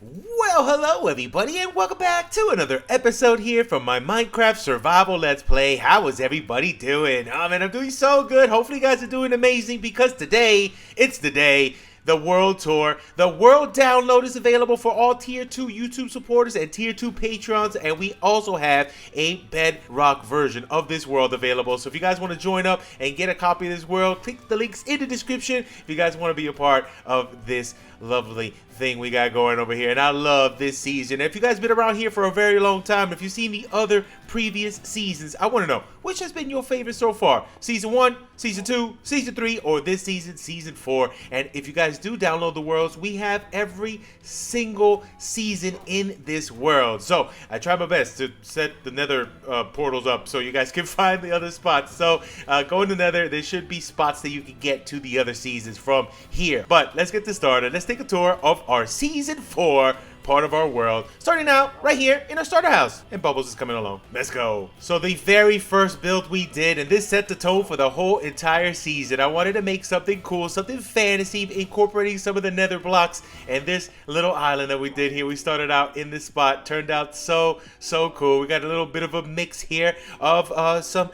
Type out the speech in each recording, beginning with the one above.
Well, hello everybody, and welcome back to another episode here from my Minecraft Survival Let's Play. How is everybody doing? Oh man, I'm doing so good. Hopefully you guys are doing amazing because today, it's the day. The World Tour. The World Download is available for all Tier 2 YouTube supporters and Tier 2 Patreons, and we also have a Bedrock version of this world available. So if you guys want to join up and get a copy of this world, click the links in the description if you guys want to be a part of this lovely thing we got going over here. And I love this season. If you guys been around here for a very long time, if you've seen the other previous seasons, I want to know which has been your favorite so far. Season 1, Season 2, Season 3, or this season, Season 4. And if you guys do download the worlds, we have every single season in this world. So I try my best to set the Nether portals up so you guys can find the other spots. So go in the Nether. There should be spots that you can get to the other seasons from here. But let's get this started. Let's take a tour of our Season 4 part of our world, starting out right here in our starter house, and Bubbles is coming along. Let's go. So the very first build we did, and this set the tone for the whole entire season. I wanted to make something cool, something fantasy, incorporating some of the Nether blocks, and this little island that we did here. We started out in this spot, turned out so cool. We got a little bit of a mix here of some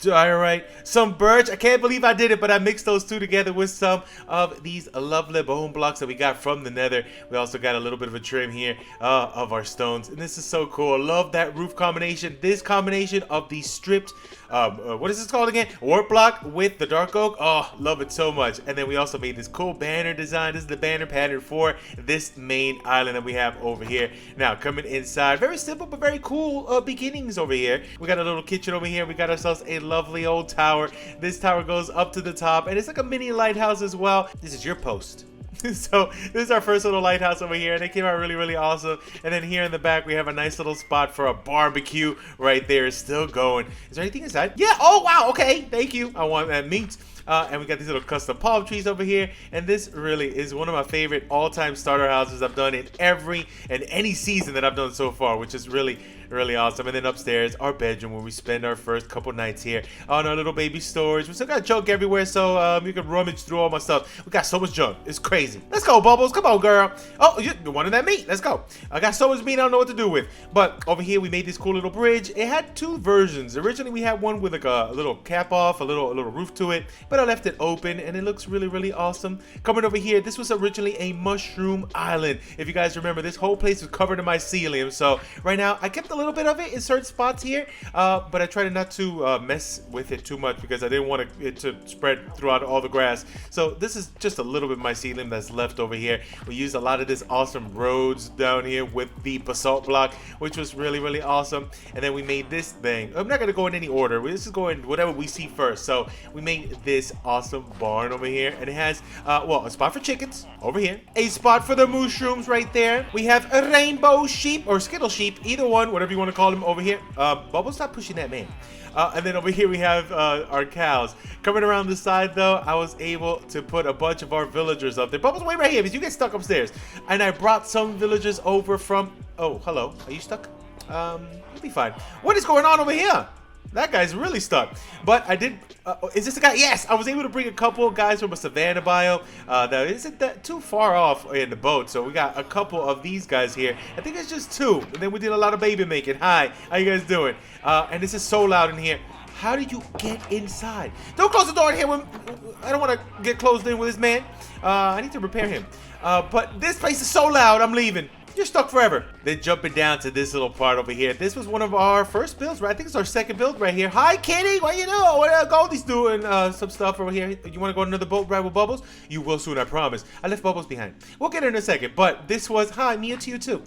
diorite, some birch. I can't believe I did it, but I mixed those two together with some of these lovely bone blocks that we got from the Nether. We also got a little bit of a trim here of our stones, and this is so cool. I love that roof combination. This combination of the stripped what is this called again? Warp block with the dark oak. Oh, love it so much. And then we also made this cool banner design. This is the banner pattern for this main island that we have over here. Now, coming inside, very simple but very cool beginnings over here. We got a little kitchen over here. We got ourselves a lovely old tower. This tower goes up to the top, and it's like a mini lighthouse as well. This is your post. So this is our first little lighthouse over here, and it came out really awesome. And then here in the back we have a nice little spot for a barbecue right there. It's still going. Is there anything inside? Yeah. Oh wow. Okay, thank you. I want that meat. And we got these little custom palm trees over here, and this really is one of my favorite all-time starter houses I've done in any season that I've done so far, which is really awesome. And then upstairs, our bedroom where we spend our first couple nights here on our little baby storage. We still got junk everywhere, so you can rummage through all my stuff. We got so much junk, it's crazy. Let's go, Bubbles. Come on, girl. Oh, you wanted that meat? Let's go. I got so much meat I don't know what to do with. But over here we made this cool little bridge. It had two versions. Originally we had one with like a little cap off, a little roof to it, but I left it open and it looks really awesome. Coming over here, this was originally a mushroom island. If you guys remember, this whole place was covered in mycelium. So right now I kept a little bit of it in certain spots here, but I tried not to mess with it too much because I didn't want it to spread throughout all the grass. So this is just a little bit of mycelium that's left over here. We used a lot of this awesome roads down here with the basalt block, which was really awesome. And then we made this thing. I'm not gonna go in any order. This is going whatever we see first. So we made this awesome barn over here, and it has well, a spot for chickens over here, a spot for the mushrooms right there. We have a rainbow sheep or skittle sheep, either one, whatever you want to call them over here. Bubble, stop pushing that man. And then over here we have our cows. Coming around the side though, I was able to put a bunch of our villagers up there. Bubbles, wait right here because you get stuck upstairs. And I brought some villagers over from, oh, hello, are you stuck? You'll be fine. What is going on over here? That guy's really stuck. But I did, is this the guy? Yes, I was able to bring a couple of guys from a savanna biome that isn't that too far off in the boat. So we got a couple of these guys here. I think it's just two. And then we did a lot of baby making. Hi, how you guys doing? And this is so loud in here. How did you get inside? Don't close the door in here. I don't want to get closed in with this man. I need to repair him. But this place is so loud, I'm leaving. You're stuck forever. Then jumping down to this little part over here. This was one of our first builds, right? I think it's our second build right here. Hi, Kitty. What you doing? What Goldie's doing some stuff over here. You want to go on another boat ride with Bubbles? You will soon, I promise. I left Bubbles behind. We'll get her in a second. But this was, hi, Mia to you too.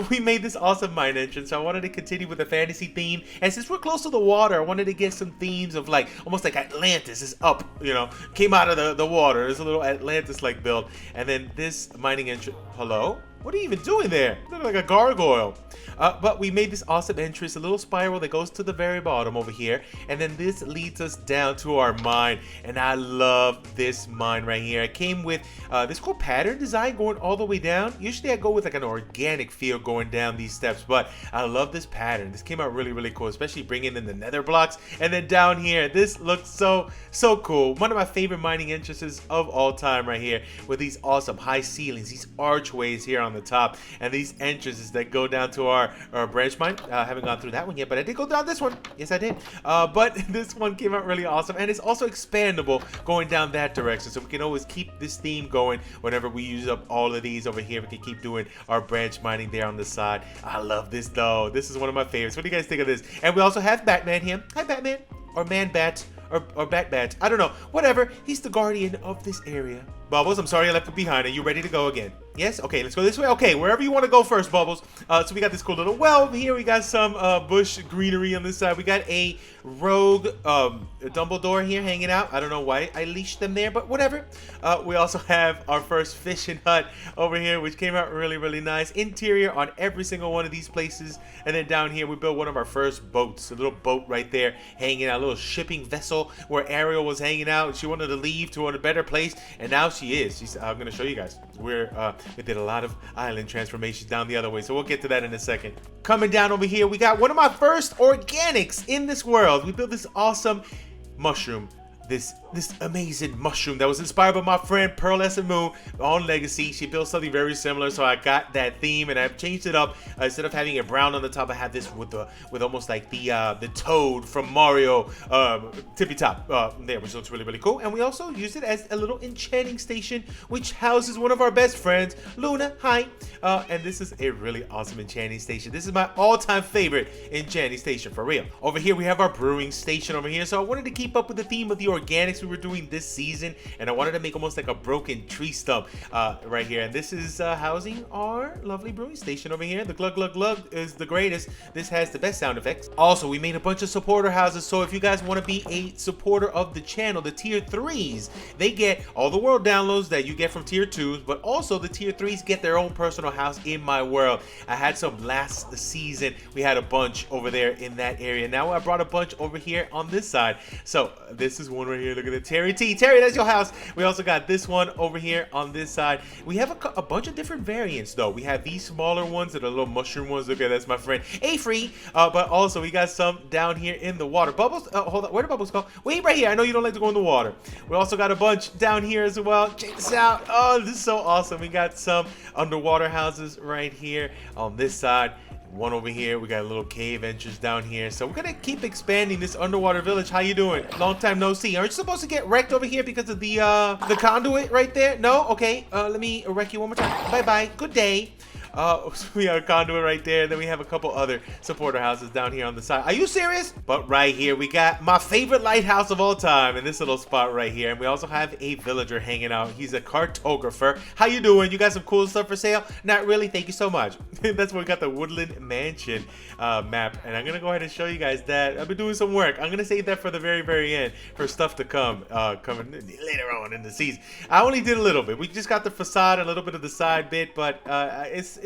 We made this awesome mine entrance. So I wanted to continue with the fantasy theme. And since we're close to the water, I wanted to get some themes of like, almost like Atlantis is up, you know, came out of the water. There's a little Atlantis-like build. And then this mining entrance, hello? What are you even doing there? You look like a gargoyle. But we made this awesome entrance, a little spiral that goes to the very bottom over here. And then this leads us down to our mine. And I love this mine right here. It came with this cool pattern design going all the way down. Usually I go with like an organic feel going down these steps. But I love this pattern. This came out really cool, especially bringing in the nether blocks. And then down here, this looks so cool. One of my favorite mining entrances of all time right here with these awesome high ceilings, these archways here on the top. And these entrances that go down to our branch mine. I haven't gone through that one yet, but I did go down this one. Yes, I did. But this one came out really awesome, and it's also expandable going down that direction. So we can always keep this theme going whenever we use up all of these over here. We can keep doing our branch mining there on the side. I love this though. This is one of my favorites. What do you guys think of this? And we also have Batman here. Hi, Batman. Or Man Bat. Or Bat. I don't know. Whatever. He's the guardian of this area. Bubbles, I'm sorry I left it behind. Are you ready to go again? Yes? Okay, let's go this way. Okay, wherever you want to go first, Bubbles. So we got this cool little well over here. We got some bush greenery on this side. We got a rogue Dumbledore here hanging out. I don't know why I leashed them there, but whatever. We also have our first fishing hut over here, which came out really, really nice. Interior on every single one of these places. And then down here, we built one of our first boats. A little boat right there hanging out. A little shipping vessel where Ariel was hanging out. She wanted to leave to a better place, and now she is. I'm going to show you guys. We did a lot of island transformations down the other way, so we'll get to that in a second. Coming down over here, we got one of my first organics in this world. We built this awesome mushroom. This amazing mushroom that was inspired by my friend Pearl S. Moon on Legacy. She built something very similar, so I got that theme and I've changed it up. Instead of having it brown on the top, I have this with almost like the toad from Mario tippy top there, which looks really, really cool. And we also used it as a little enchanting station, which houses one of our best friends, Luna. Hi. And this is a really awesome enchanting station. This is my all-time favorite enchanting station, for real. Over here, we have our brewing station over here. So I wanted to keep up with the theme of the organics we were doing this season, and I wanted to make almost like a broken tree stump right here. And this is housing our lovely brewing station over here. The glug glug glug is the greatest. This has the best sound effects. Also, we made a bunch of supporter houses, so if you guys want to be a supporter of the channel, the tier 3s, they get all the world downloads that you get from tier 2s, but also the tier 3s get their own personal house in my world. I had some last season. We had a bunch over there in that area. Now I brought a bunch over here on this side. So this is one right here. Look at it, Terry T. Terry, that's your house. We also got this one over here on this side. We have a bunch of different variants though. We have these smaller ones that are little mushroom ones. Look at that's my friend A-Free. But also we got some down here in the water. Bubbles, hold on, where do Bubbles go? Wait, right here. I know you don't like to go in the water. We also got a bunch down here as well. Check this out. Oh, this is so awesome. We got some underwater houses right here on this side. One over here. We got a little cave entrance down here. So we're gonna keep expanding this underwater village. How you doing? Long time no see. Aren't you supposed to get wrecked over here because of the conduit right there? No? Okay. Let me wreck you one more time. Bye-bye. Good day. We have a conduit right there. Then we have a couple other supporter houses down here on the side. Are you serious? But right here, we got my favorite lighthouse of all time in this little spot right here. And we also have a villager hanging out. He's a cartographer. How you doing? You got some cool stuff for sale? Not really. Thank you so much. That's where we got the Woodland Mansion map. And I'm going to go ahead and show you guys that. I've been doing some work. I'm going to save that for the very, very end for stuff to come coming later on in the season. I only did a little bit. We just got the facade, a little bit of the side bit, but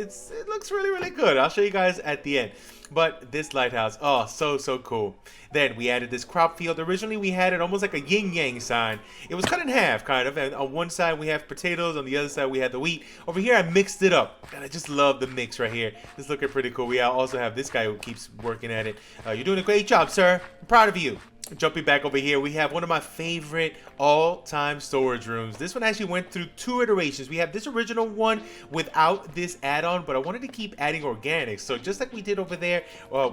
it looks really, really good. I'll show you guys at the end. But this lighthouse, oh, so cool. Then we added this crop field. Originally, we had it almost like a yin-yang sign. It was cut in half, kind of. And on one side, we have potatoes. On the other side, we had the wheat. Over here, I mixed it up. And I just love the mix right here. It's looking pretty cool. We also have this guy who keeps working at it. You're doing a great job, sir. I'm proud of you. Jumping back over here, we have one of my favorite all-time storage rooms. This one actually went through 2 iterations. We have this original one without this add-on, but I wanted to keep adding organics. So just like we did over there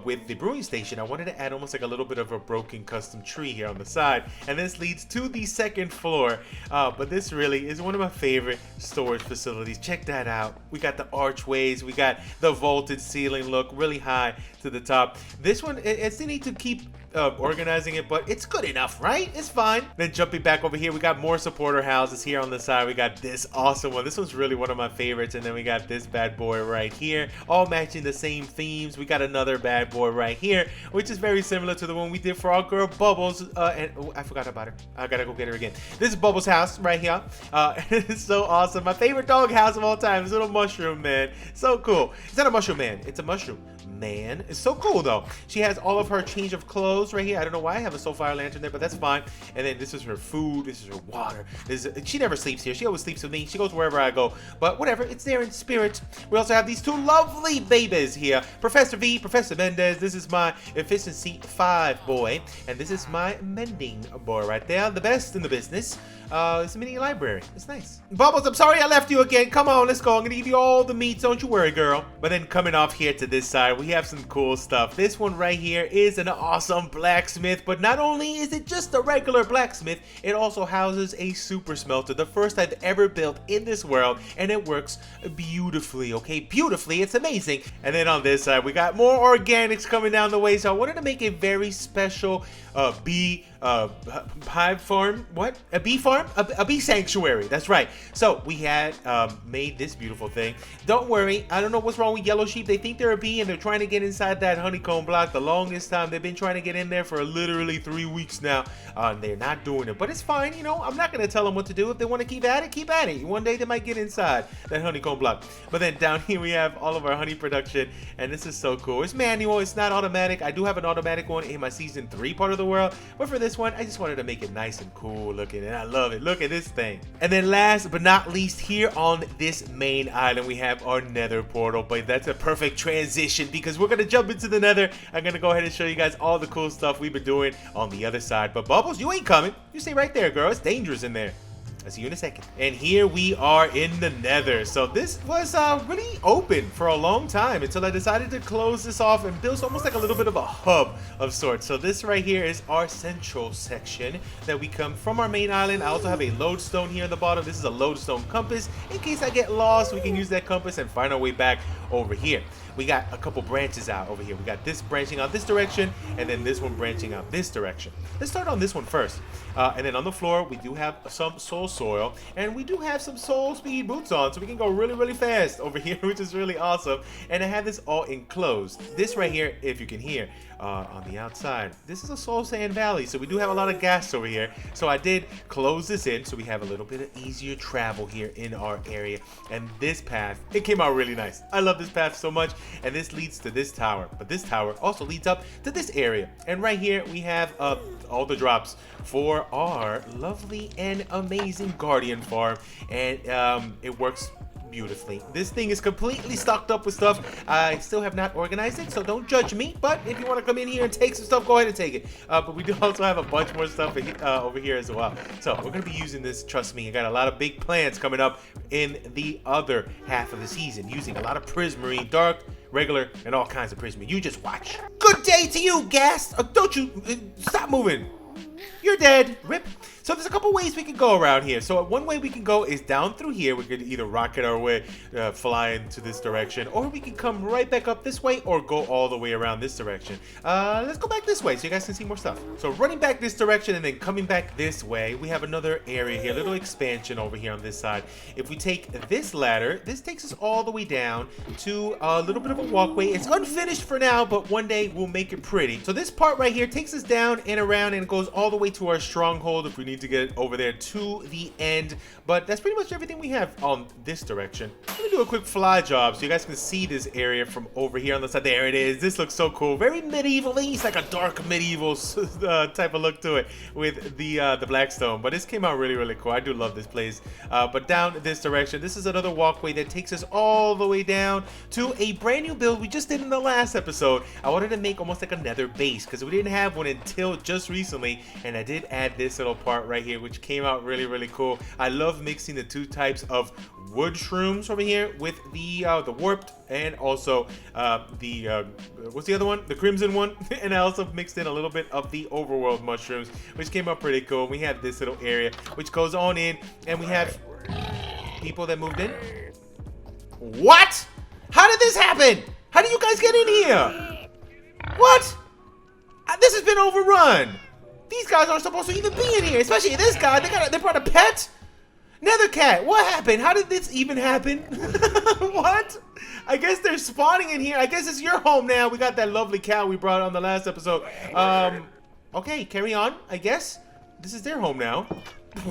with the brewing station, I wanted to add almost like a little bit of a broken custom tree here on the side. And this leads to the 2nd floor. But this really is one of my favorite storage facilities. Check that out. We got the archways. We got the vaulted ceiling look really high to the top. This one, it's still need to keep organizing it, but it's good enough, right? It's fine. Then jumping back over here, we got more supporter houses here on the side. We got this awesome one. This one's really one of my favorites. And then we got this bad boy right here, all matching the same themes. We got another bad boy right here, which is very similar to the one we did for our girl Bubbles. And oh, I forgot about her. I gotta go get her again. This is Bubbles' house right here. It's so awesome. My favorite dog house of all time. This little mushroom man. So cool. It's not a mushroom man. It's a mushroom man. It's so cool though. She has all of her change of clothes right here. I don't know why I have a soul fire lantern there, but that's fine. And then this is her food. This is her water. She never sleeps here. She always sleeps with me. She goes wherever I go. But whatever, it's there in spirit. We also have these two lovely babies here. Professor V, Professor Mendez. This is my efficiency 5 boy. And this is my mending boy right there. The best in the business. It's a mini library. It's nice. Bubbles, I'm sorry I left you again. Come on, let's go. I'm gonna give you all the meats. Don't you worry, girl. But then coming off here to this side, we have some cool stuff. This one right here is an awesome blacksmith. But not only is it just a regular blacksmith, it also houses a super smelter. The first I've ever built in this world. And it works beautifully, okay? Beautifully. It's amazing. And then on this side, we got more organics coming down the way. So I wanted to make a very special bee hive farm. What? A bee farm? A bee sanctuary. That's right. So we had made this beautiful thing. Don't worry. I don't know what's wrong with yellow sheep. They think they're a bee and they're trying to get inside that honeycomb block the longest time. They've been trying to get in there for literally 3 weeks now. And they're not doing it. But it's fine. You know, I'm not going to tell them what to do. If they want to keep at it, keep at it. One day they might get inside that honeycomb block. But then down here we have all of our honey production. And this is so cool. It's manual. It's not automatic. I do have an automatic one in my season 3 part of the world. But for this one, I just wanted to make it nice and cool looking, and I love it. Look at this thing. And then last but not least, here on this main island, we have our Nether portal. But that's a perfect transition because we're going to jump into the Nether. I'm going to go ahead and show you guys all the cool stuff we've been doing on the other side. But Bubbles, you ain't coming. You stay right there, girl. It's dangerous in there. I'll see you in a second. And here we are in the Nether. So this was really open for a long time until I decided to close this off and build almost like a little bit of a hub of sorts. So this right here is our central section that we come from our main island. I also have a lodestone here at the bottom. This is a lodestone compass. In case I get lost, we can use that compass and find our way back over here. We got a couple branches out over here. We got this branching out this direction, and then this one branching out this direction. Let's start on this one first. And then on the floor, we do have some soul soil, and we do have some soul speed boots on, so we can go really, really fast over here, which is really awesome. And I have this all enclosed. This right here, if you can hear, on the outside, this is a soul sand valley, so we do have a lot of gas over here. So I did close this in, so we have a little bit of easier travel here in our area. And this path, it came out really nice. I love this path so much. And this leads to this tower, but this tower also leads up to this area. And right here we have all the drops for our lovely and amazing guardian farm, and it works beautifully. This thing is completely stocked up with stuff. I still have not organized it, so don't judge me. But if you want to come in here and take some stuff, go ahead and take it. But we do also have a bunch more stuff over here as well. So we're going to be using this. Trust me, I got a lot of big plans coming up in the other half of the season, using a lot of prismarine, dark, regular, and all kinds of prismarine. You just watch. Good day to you, Gas. Don't you stop moving. You're dead. Rip. So there's a couple ways we can go around here. So one way we can go is down through here. We could either rocket our way, fly into this direction, or we can come right back up this way or go all the way around this direction. Let's go back this way so you guys can see more stuff. So running back this direction and then coming back this way, we have another area here, a little expansion over here on this side. If we take this ladder, this takes us all the way down to a little bit of a walkway. It's unfinished for now, but one day we'll make it pretty. So this part right here takes us down and around and goes all the way to our stronghold if we need to get over there to the end. But that's pretty much everything we have on this direction. Let me do a quick fly job so you guys can see this area from over here on the side. There it is. This looks so cool. Very medievally. It's like a dark medieval type of look to it with the Blackstone. But this came out really, really cool. I do love this place. But down this direction, this is another walkway that takes us all the way down to a brand new build we just did in the last episode. I wanted to make almost like a nether base because we didn't have one until just recently. And I did add this little part right here, which came out really, really cool. I love mixing the two types of wood shrooms over here with the warped and also what's the other one? The crimson one. And I also mixed in a little bit of the overworld mushrooms, which came out pretty cool. We have this little area which goes on in, and we have people that moved in. What? How did this happen? How did you guys get in here? What? This has been overrun. These guys aren't supposed to even be in here, especially this guy. They brought a pet? Nether cat, what happened? How did this even happen? What? I guess they're spawning in here. I guess it's your home now. We got that lovely cow we brought on the last episode. Okay, carry on, I guess. This is their home now.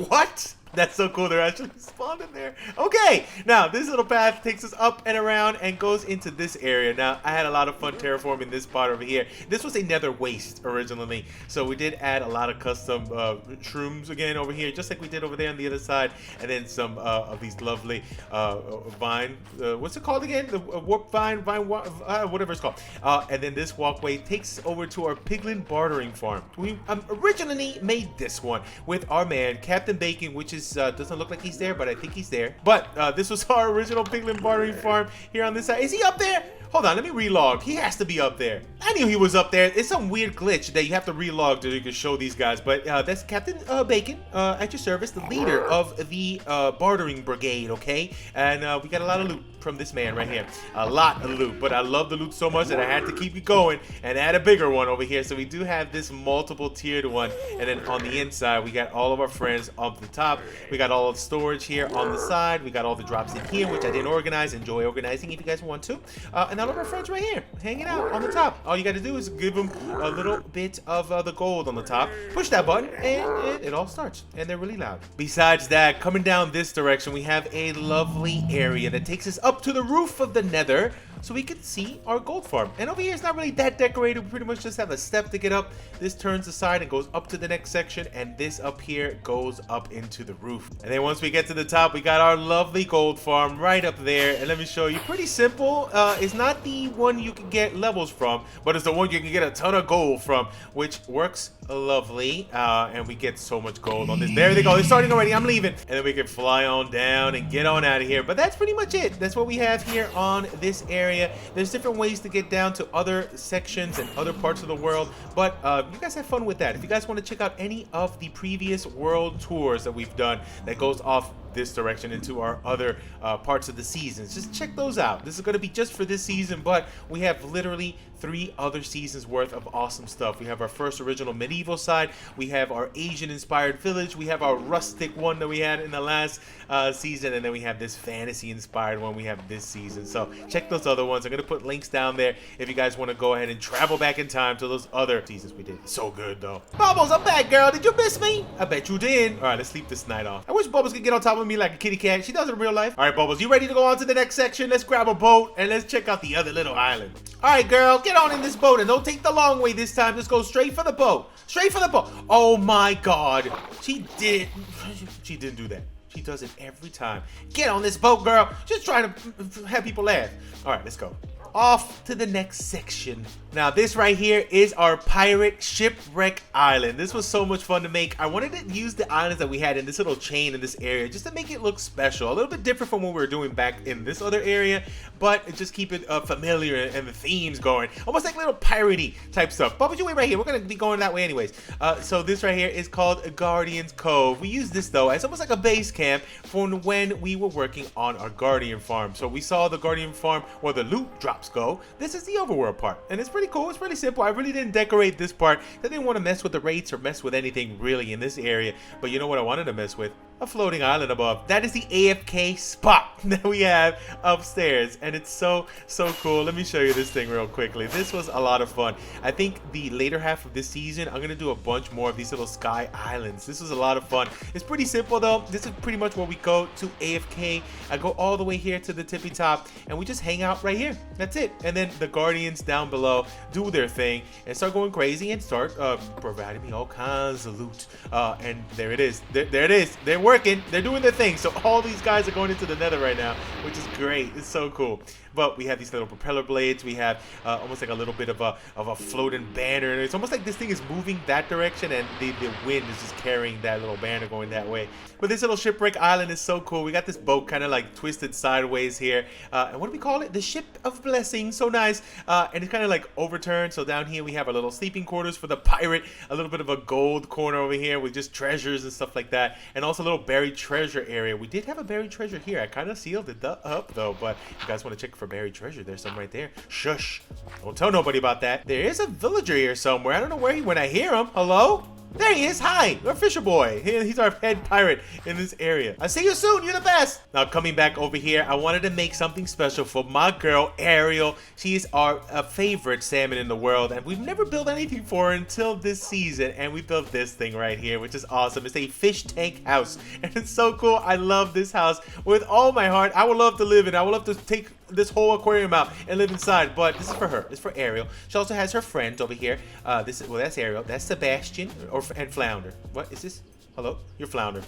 What? That's so cool. They're actually spawned in there. Okay, now this little path takes us up and around and goes into this area. Now, I had a lot of fun terraforming this part over here. This was a nether waste originally, so we did add a lot of custom shrooms again over here, just like we did over there on the other side, and then some of these lovely vine. What's it called again? The warp vine, whatever it's called. And then this walkway takes over to our piglin bartering farm. We originally made this one with our man Captain Bacon, which is doesn't look like he's there, but I think he's there. But this was our original piglin bartering farm here on this side. Is he up there? Hold on, let me relog. He has to be up there. I knew he was up there. It's some weird glitch that you have to relog so you can show these guys. But that's Captain Bacon at your service, the leader of the bartering brigade, okay? And we got a lot of loot from this man right here. A lot of loot, but I love the loot so much that I had to keep it going and add a bigger one over here. So we do have this multiple tiered one, and then on the inside we got all of our friends up the top. We got all of the storage here on the side. We got all the drops in here, which I didn't organize. Enjoy organizing if you guys want to. And all of our friends right here hanging out on the top. All you got to do is give them a little bit of the gold on the top, push that button, and it all starts. And they're really loud. Besides that, coming down this direction, we have a lovely area that takes us up to the roof of the Nether, so we can see our gold farm. And over here it's not really that decorated. We pretty much just have a step to get up. This turns aside and goes up to the next section, and this up here goes up into the roof. And then once we get to the top, we got our lovely gold farm right up there. And let me show you, pretty simple. It's not the one you can get levels from, but it's the one you can get a ton of gold from, which works lovely. And we get so much gold on this. There they go, they're starting already. I'm leaving. And then we can fly on down and get on out of here. But that's pretty much it. That's what we have here on this area. There's different ways to get down to other sections and other parts of the world, but you guys have fun with that. If you guys want to check out any of the previous world tours that we've done that goes off this direction into our other parts of the seasons, just check those out. This is going to be just for this season, but we have literally 3 other seasons worth of awesome stuff. We have our first original medieval side, we have our Asian inspired village, we have our rustic one that we had in the last season, and then we have this fantasy inspired one we have this season. So check those other ones. I'm going to put links down there if you guys want to go ahead and travel back in time to those other seasons we did. So good though. Bubbles, I'm back, girl. Did you miss me? I bet you did. All right, let's sleep this night off. I wish Bubbles could get on top of me like a kitty cat. She does it in real life. All right, Bubbles, you ready to go on to the next section? Let's grab a boat and let's check out the other little island. All right, girl, get on in this boat and don't take the long way this time. Just go straight for the boat. Straight for the boat. Oh my God. She didn't do that. She does it every time. Get on this boat, girl. Just trying to have people laugh. All right, let's go. Off to the next section. Now this right here is our pirate shipwreck island. This was so much fun to make. I wanted to use the islands that we had in this little chain in this area just to make it look special. A little bit different from what we were doing back in this other area, but just keep it familiar and the themes going. Almost like little piratey type stuff. Bubba, you wait right here. We're going to be going that way anyways. So this right here is called Guardian's Cove. We use this though as almost like a base camp for when we were working on our Guardian farm. So we saw the Guardian farm where the loot drops go. This is the overworld part, and it's pretty cool. It's pretty simple. I really didn't decorate this part. I didn't want to mess with the rates or mess with anything really in this area, but you know what I wanted to mess with? A floating island above. That is the AFK spot that we have upstairs, and it's so cool. Let me show you this thing real quickly. This was a lot of fun. I think the later half of this season I'm gonna do a bunch more of these little sky islands. This was a lot of fun. It's pretty simple though. This is pretty much where we go to AFK. I go all the way here to the tippy top and we just hang out right here. That's it. And then the guardians down below do their thing and start going crazy and start providing me all kinds of loot. And there it is. There it is. They're working. They're doing their thing. So all these guys are going into the Nether right now, which is great. It's so cool. But we have these little propeller blades. We have almost like a little bit of a floating banner. It's almost like this thing is moving that direction, and the wind is just carrying that little banner going that way. But this little shipwreck island is so cool. We got this boat kind of like twisted sideways here. And what do we call it? The Ship of Blessing. So nice. And it's kind of like overturned. So down here we have our little sleeping quarters for the pirate. A little bit of a gold corner over here with just treasures and stuff like that. And also a little buried treasure area. We did have a buried treasure here. I kind of sealed it up though. But if you guys want to check for buried treasure, there's some right there. Shush. Don't tell nobody about that. There is a villager here somewhere. I don't know where he went. I hear him. Hello? There he is. Hi, we're Fisher Boy. He's our head pirate in this area. I'll see you soon. You're the best. Now, coming back over here, I wanted to make something special for my girl, Ariel. She is our favorite salmon in the world, and we've never built anything for her until this season, and we built this thing right here, which is awesome. It's a fish tank house, and it's so cool. I love this house with all my heart. I would love to live in it. I would love to take this whole aquarium out and live inside, but this is for her. It's for Ariel. She also has her friends over here. That's Ariel. That's Sebastian and Flounder. What is this? Hello? You're Flounder.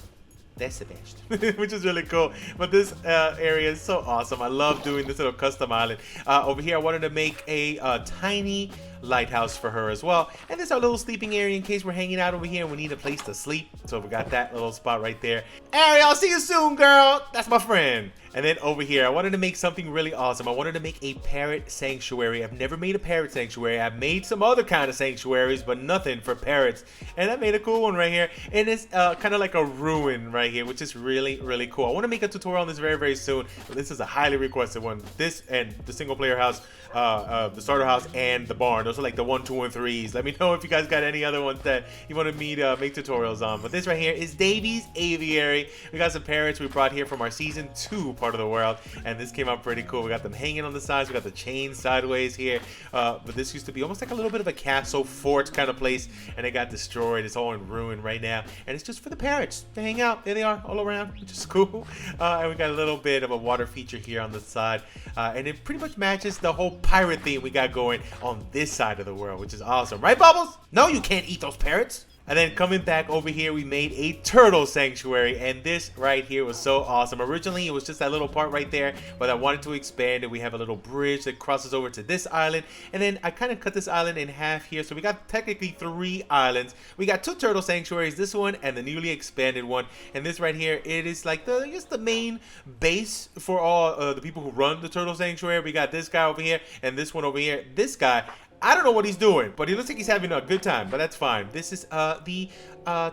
That's Sebastian, which is really cool. But this area is so awesome. I love doing this little custom island. Over here, I wanted to make a tiny lighthouse for her as well. And this is our little sleeping area in case we're hanging out over here and we need a place to sleep. So we got that little spot right there. Ariel, see you soon, girl. That's my friend. And then over here, I wanted to make something really awesome. I wanted to make a parrot sanctuary. I've never made a parrot sanctuary. I've made some other kind of sanctuaries, but nothing for parrots. And I made a cool one right here. And it's kind of like a ruin right here, which is really, really cool. I want to make a tutorial on this very, very soon. This is a highly requested one. This and the single player house, the starter house, and the barn. Those are like the 1, 2, and 3s. Let me know if you guys got any other ones that you wanted me to make tutorials on. But this right here is Davy's Aviary. We got some parrots we brought here from our season 2 part of the world, and this came out pretty cool. We got them hanging on the sides. We got the chain sideways here. But this used to be almost like a little bit of a castle fort kind of place, and it got destroyed. It's all in ruin right now, and it's just for the parrots to hang out. There they are all around, which is cool. And we got a little bit of a water feature here on the side, and it pretty much matches the whole pirate theme we got going on this side of the world, which is awesome. Right, Bubbles? No, you can't eat those parrots. And then coming back over here, we made a turtle sanctuary, and this right here was so awesome. Originally, it was just that little part right there, but I wanted to expand it. We have a little bridge that crosses over to this island, and then I kind of cut this island in half here, so we got technically 3 islands. We got 2 turtle sanctuaries, this one and the newly expanded one, and this right here, it is like just the main base for all the people who run the turtle sanctuary. We got this guy over here, and this one over here. This guy, I don't know what he's doing, but he looks like he's having a good time, but that's fine. This is the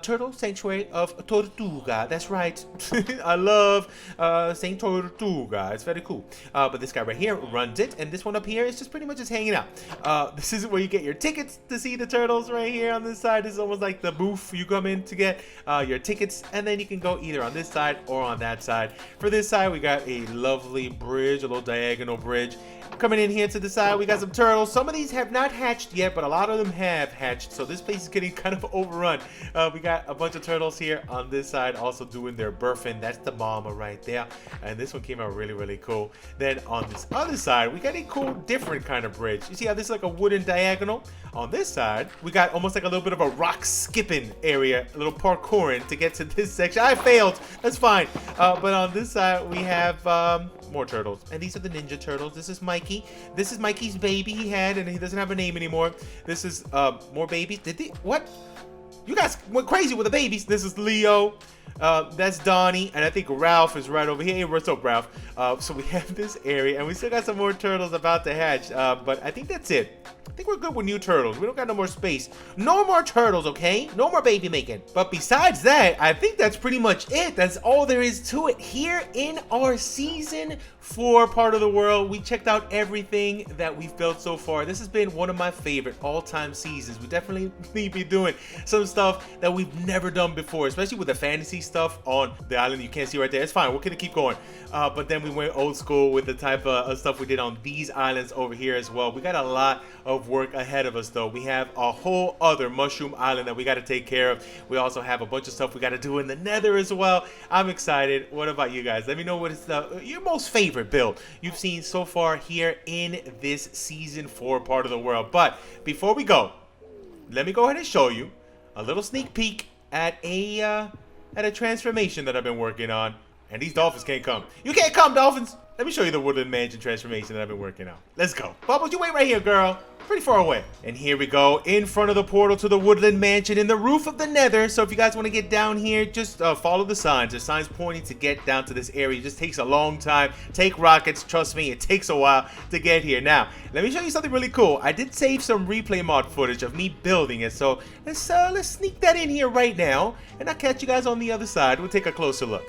Turtle Sanctuary of Tortuga. That's right. I love Saint Tortuga. It's very cool. But this guy right here runs it, and this one up here is just pretty much just hanging out. This is where you get your tickets to see the turtles right here on this side. This is almost like the booth you come in to get your tickets, and then you can go either on this side or on that side. For this side, we got a lovely bridge, a little diagonal bridge. Coming in here to the side, we got some turtles. Some of these have not hatched yet, but a lot of them have hatched, so this place is getting kind of overrun. We got a bunch of turtles here on this side also doing their birthing. That's the mama right there, and this one came out really, really cool. Then on this other side, we got a cool different kind of bridge. You see how this is like a wooden diagonal? On this side, we got almost like a little bit of a rock skipping area, a little parkouring to get to this section. I failed, that's fine. But on this side, we have more turtles, and these are the Ninja Turtles. This is Mikey. This is Mikey's baby he had, and he doesn't have a name anymore. This is more babies. Did they? What? You guys went crazy with the babies. This is Leo. That's Donnie, and I think Ralph is right over here. Hey, what's up, Ralph? So we have this area, and we still got some more turtles about to hatch, but I think that's it. I think we're good with new turtles. We don't got no more space. No more turtles, okay? No more baby making. But besides that, I think that's pretty much it. That's all there is to it here in our season 4 part of the world. We checked out everything that we've built so far. This has been one of my favorite all-time seasons. We definitely need to be doing some stuff that we've never done before, especially with the fantasy stuff on the island you can't see right there. It's fine, we're gonna keep going. But then we went old school with the type of stuff we did on these islands over here as well. We got a lot of work ahead of us though. We have a whole other mushroom island that we got to take care of. We also have a bunch of stuff we got to do in the Nether as well. I'm excited. What about you guys? Let me know what is your most favorite build you've seen so far here in this season 4 part of the world. But before we go, let me go ahead and show you a little sneak peek at a transformation that I've been working on. And these dolphins can't come. You can't come, dolphins! Let me show you the Woodland Mansion transformation that I've been working on. Let's go. Bubbles, you wait right here, girl. Pretty far away. And here we go, in front of the portal to the Woodland Mansion in the roof of the Nether. So if you guys want to get down here, just follow the signs. The signs pointing to get down to this area. It just takes a long time. Take rockets. Trust me, it takes a while to get here. Now, let me show you something really cool. I did save some replay mod footage of me building it. So let's sneak that in here right now. And I'll catch you guys on the other side. We'll take a closer look.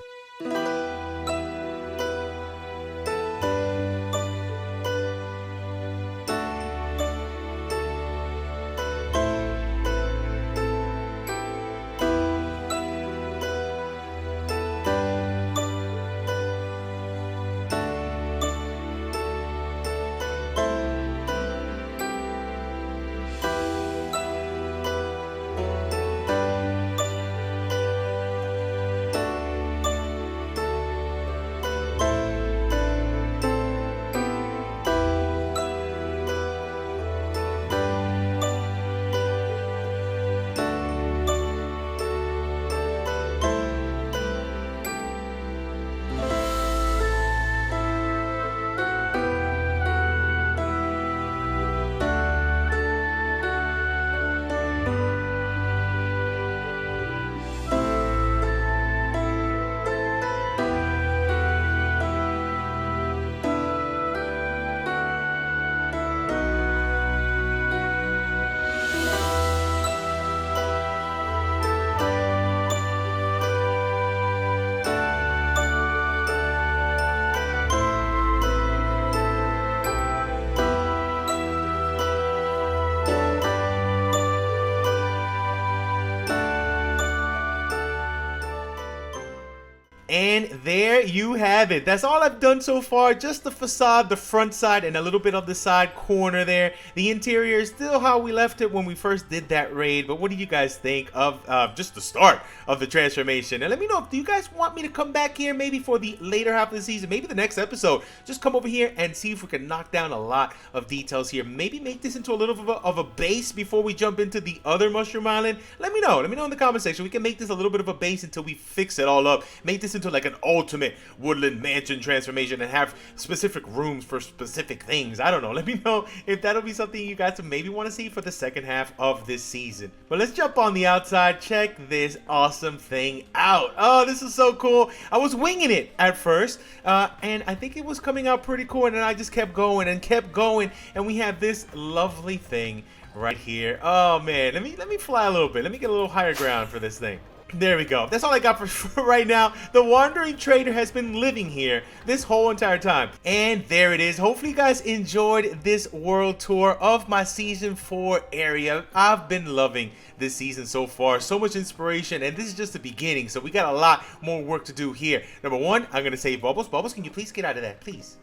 And there you have it. That's all I've done so far. Just the facade, the front side, and a little bit of the side corner there. The interior is still how we left it when we first did that raid. But what do you guys think of just the start of the transformation? And let me know, do you guys want me to come back here maybe for the later half of the season, maybe the next episode? Just come over here and see if we can knock down a lot of details here. Maybe make this into a little bit of a base before we jump into the other Mushroom Island. Let me know. Let me know in the comment section. We can make this a little bit of a base until we fix it all up. Make this into like an ultimate woodland mansion transformation and have specific rooms for specific things. I don't know. Let me know if that'll be something you guys maybe want to see for the second half of this season. But let's jump on the outside. Check this awesome thing out. Oh, this is so cool. I was winging it at first, and I think it was coming out pretty cool, and then I just kept going and kept going, and we have this lovely thing right here. Oh man, let me fly a little bit. Let me get a little higher ground for this thing. There we go. That's all I got for right now. The Wandering Trader has been living here this whole entire time. And there it is. Hopefully you guys enjoyed this world tour of my Season 4 area. I've been loving this season so far. So much inspiration, and this is just the beginning. So we got a lot more work to do here. Number one, I'm going to save Bubbles. Bubbles, can you please get out of that? Please.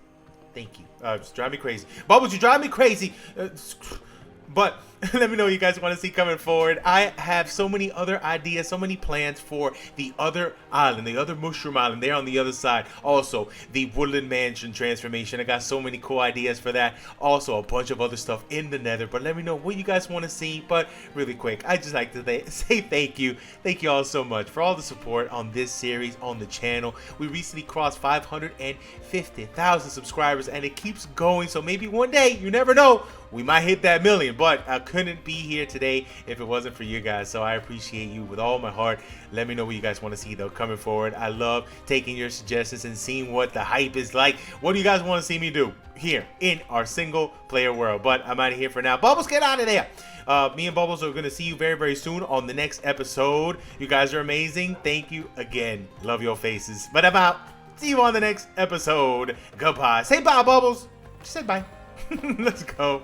Thank you. It's driving me crazy. Bubbles, you drive me crazy. But let me know what you guys want to see coming forward. I have so many other ideas, so many plans for the other island, the other Mushroom Island there on the other side. Also, the Woodland Mansion transformation. I got so many cool ideas for that. Also, a bunch of other stuff in the Nether. But let me know what you guys want to see. But really quick, I just like to say thank you. Thank you all so much for all the support on this series, on the channel. We recently crossed 550,000 subscribers, and it keeps going. So maybe one day, you never know, we might hit that million. But I couldn't be here today if it wasn't for you guys, so I appreciate you with all my heart. Let me know what you guys want to see though coming forward. I love taking your suggestions and seeing what the hype is like. What do you guys want to see me do here in our single player world? But I'm out of here for now. Bubbles, get out of there. Me and Bubbles are going to see you very, very soon on the next episode. You guys are amazing. Thank you again. Love your faces. But I'm out. See you on the next episode. Goodbye. Say bye, Bubbles. She said bye. Let's go.